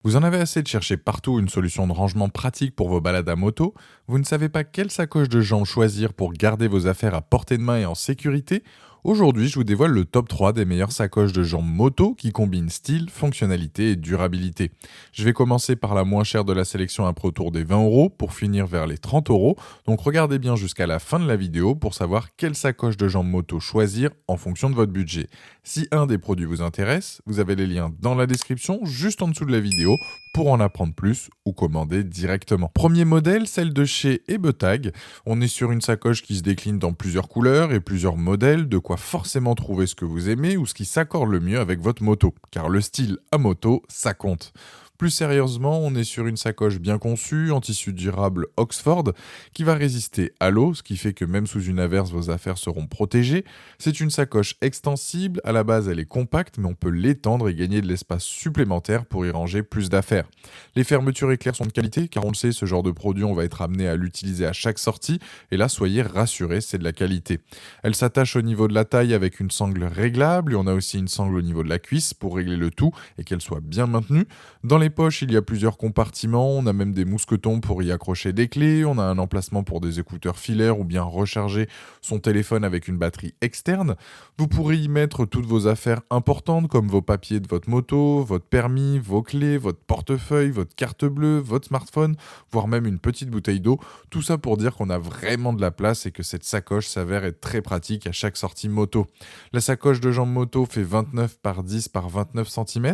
Vous en avez assez de chercher partout une solution de rangement pratique pour vos balades à moto? Vous ne savez pas quelle sacoche de jambes choisir pour garder vos affaires à portée de main et en sécurité? Aujourd'hui, je vous dévoile le top 3 des meilleures sacoches de jambes moto qui combinent style, fonctionnalité et durabilité. Je vais commencer par la moins chère de la sélection à prix autour des 20 € pour finir vers les 30 €. Donc regardez bien jusqu'à la fin de la vidéo pour savoir quelle sacoche de jambes moto choisir en fonction de votre budget. Si un des produits vous intéresse, vous avez les liens dans la description juste en dessous de la vidéo pour en apprendre plus ou commander directement. Premier modèle, celle de chez Ebetag. On est sur une sacoche qui se décline dans plusieurs couleurs et plusieurs modèles, de quoi forcément trouver ce que vous aimez ou ce qui s'accorde le mieux avec votre moto, car le style à moto, ça compte. Plus sérieusement, on est sur une sacoche bien conçue, en tissu durable Oxford, qui va résister à l'eau, ce qui fait que même sous une averse, vos affaires seront protégées. C'est une sacoche extensible, à la base elle est compacte, mais on peut l'étendre et gagner de l'espace supplémentaire pour y ranger plus d'affaires. Les fermetures éclairs sont de qualité, car on le sait, ce genre de produit, on va être amené à l'utiliser à chaque sortie, et là, soyez rassurés, c'est de la qualité. Elle s'attache au niveau de la taille avec une sangle réglable, et on a aussi une sangle au niveau de la cuisse pour régler le tout et qu'elle soit bien maintenue. Dans les poches, il y a plusieurs compartiments, on a même des mousquetons pour y accrocher des clés, on a un emplacement pour des écouteurs filaires ou bien recharger son téléphone avec une batterie externe. Vous pourrez y mettre toutes vos affaires importantes comme vos papiers de votre moto, votre permis, vos clés, votre portefeuille, votre carte bleue, votre smartphone, voire même une petite bouteille d'eau. Tout ça pour dire qu'on a vraiment de la place et que cette sacoche s'avère être très pratique à chaque sortie moto. La sacoche de jambes moto fait 29 par 10 par 29 cm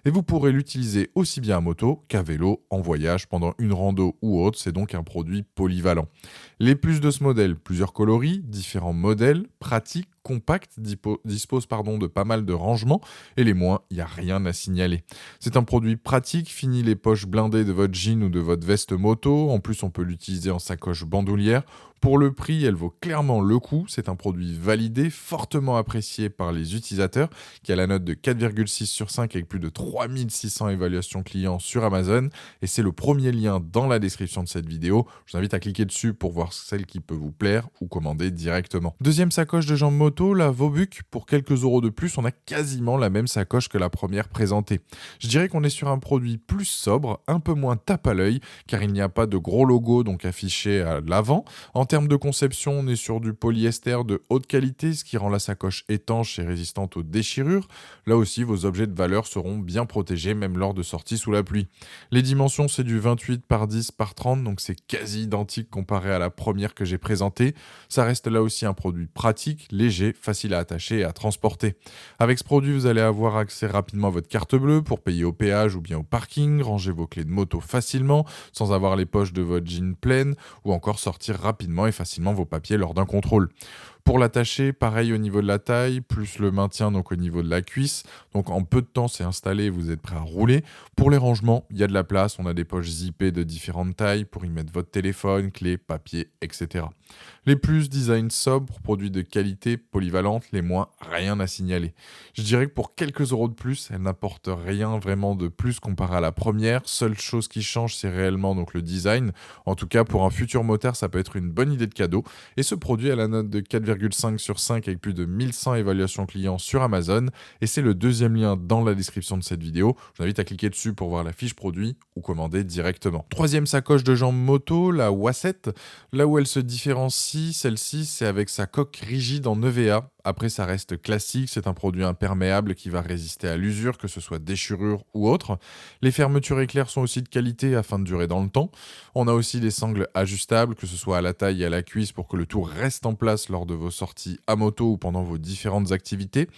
et vous pourrez l'utiliser aussi bien à moto qu'à vélo, en voyage, pendant une rando ou autre. C'est donc un produit polyvalent. Les plus de ce modèle, plusieurs coloris, différents modèles, pratiques, compacts, disposent de pas mal de rangements, et les moins, il n'y a rien à signaler. C'est un produit pratique, fini les poches blindées de votre jean ou de votre veste moto. En plus, on peut l'utiliser en sacoche bandoulière. Pour le prix, elle vaut clairement le coup. C'est un produit validé, fortement apprécié par les utilisateurs, qui a la note de 4,6 sur 5 avec plus de 3600 évaluations clients sur Amazon. Et c'est le premier lien dans la description de cette vidéo. Je vous invite à cliquer dessus pour voir celle qui peut vous plaire ou commander directement. Deuxième sacoche de jambes moto, la Vobuc. Pour quelques euros de plus, on a quasiment la même sacoche que la première présentée. Je dirais qu'on est sur un produit plus sobre, un peu moins tape à l'œil, car il n'y a pas de gros logo donc affiché à l'avant. En termes de conception, on est sur du polyester de haute qualité, ce qui rend la sacoche étanche et résistante aux déchirures. Là aussi, vos objets de valeur seront bien protégés, même lors de sorties sous la pluie. Les dimensions, c'est du 28 par 10 par 30, donc c'est quasi identique comparé à la première que j'ai présentée. Ça reste là aussi un produit pratique, léger, facile à attacher et à transporter. Avec ce produit, vous allez avoir accès rapidement à votre carte bleue pour payer au péage ou bien au parking, ranger vos clés de moto facilement, sans avoir les poches de votre jean pleines, ou encore sortir rapidement et facilement vos papiers lors d'un contrôle. Pour l'attacher, pareil au niveau de la taille, plus le maintien donc au niveau de la cuisse. Donc en peu de temps, c'est installé et vous êtes prêt à rouler. Pour les rangements, il y a de la place. On a des poches zippées de différentes tailles pour y mettre votre téléphone, clés, papier, etc. Les plus, design sobre, produits de qualité, polyvalente. Les moins, rien à signaler. Je dirais que pour quelques euros de plus, elle n'apporte rien vraiment de plus comparé à la première. Seule chose qui change, c'est réellement donc le design. En tout cas, pour un futur motard, ça peut être une bonne idée de cadeau. Et ce produit a la note de 4,5 sur 5 avec plus de 1100 évaluations clients sur Amazon. Et c'est le deuxième lien dans la description de cette vidéo. Je vous invite à cliquer dessus pour voir la fiche produit ou commander directement. Troisième sacoche de jambes moto, la Wasset. Là où elle se différencie, celle-ci, c'est avec sa coque rigide en EVA. Après, ça reste classique, c'est un produit imperméable qui va résister à l'usure, que ce soit déchirure ou autre. Les fermetures éclairs sont aussi de qualité afin de durer dans le temps. On a aussi des sangles ajustables, que ce soit à la taille et à la cuisse, pour que le tout reste en place lors de vos sorties à moto ou pendant vos différentes activités.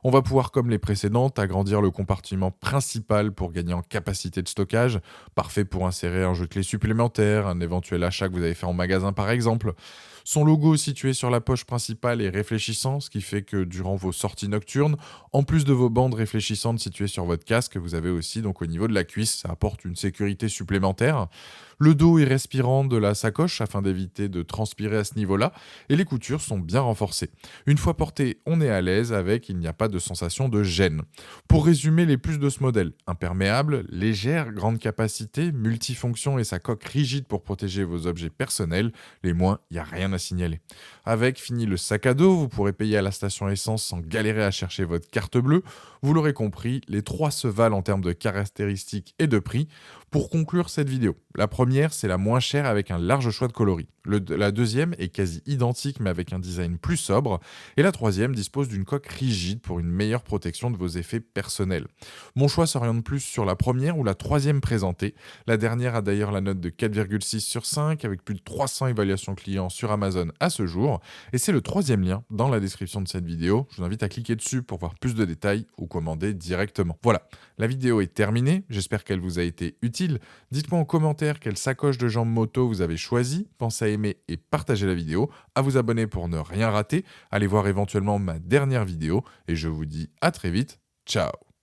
On va pouvoir, comme les précédentes, agrandir le compartiment principal pour gagner en capacité de stockage. Parfait pour insérer un jeu de clés supplémentaire, un éventuel achat que vous avez fait en magasin par exemple. Son logo situé sur la poche principale est réfléchissant, ce qui fait que durant vos sorties nocturnes, en plus de vos bandes réfléchissantes situées sur votre casque, vous avez aussi donc au niveau de la cuisse, ça apporte une sécurité supplémentaire. Le dos est respirant de la sacoche afin d'éviter de transpirer à ce niveau-là et les coutures sont bien renforcées. Une fois porté, on est à l'aise avec, il n'y a pas de sensation de gêne. Pour résumer les plus de ce modèle, imperméable, légère, grande capacité, multifonction et sa coque rigide pour protéger vos objets personnels, les moins, il n'y a rien à signaler. Avec, fini le sac à dos, vous pourrez payer à la station essence sans galérer à chercher votre carte bleue. Vous l'aurez compris, les trois se valent en termes de caractéristiques et de prix. Pour conclure cette vidéo, la première, c'est la moins chère avec un large choix de coloris. La deuxième est quasi identique mais avec un design plus sobre. Et la troisième dispose d'une coque rigide pour une meilleure protection de vos effets personnels. Mon choix s'oriente plus sur la première ou la troisième présentée. La dernière a d'ailleurs la note de 4,6 sur 5 avec plus de 300 évaluations clients sur Amazon à ce jour. Et c'est le troisième lien dans la description de cette vidéo. Je vous invite à cliquer dessus pour voir plus de détails ou commander directement. Voilà, la vidéo est terminée. J'espère qu'elle vous a été utile. Dites-moi en commentaire quelle sacoche de jambes moto vous avez choisi. Pensez à aimer et partager la vidéo, à vous abonner pour ne rien rater. Allez voir éventuellement ma dernière vidéo et je vous dis à très vite. Ciao.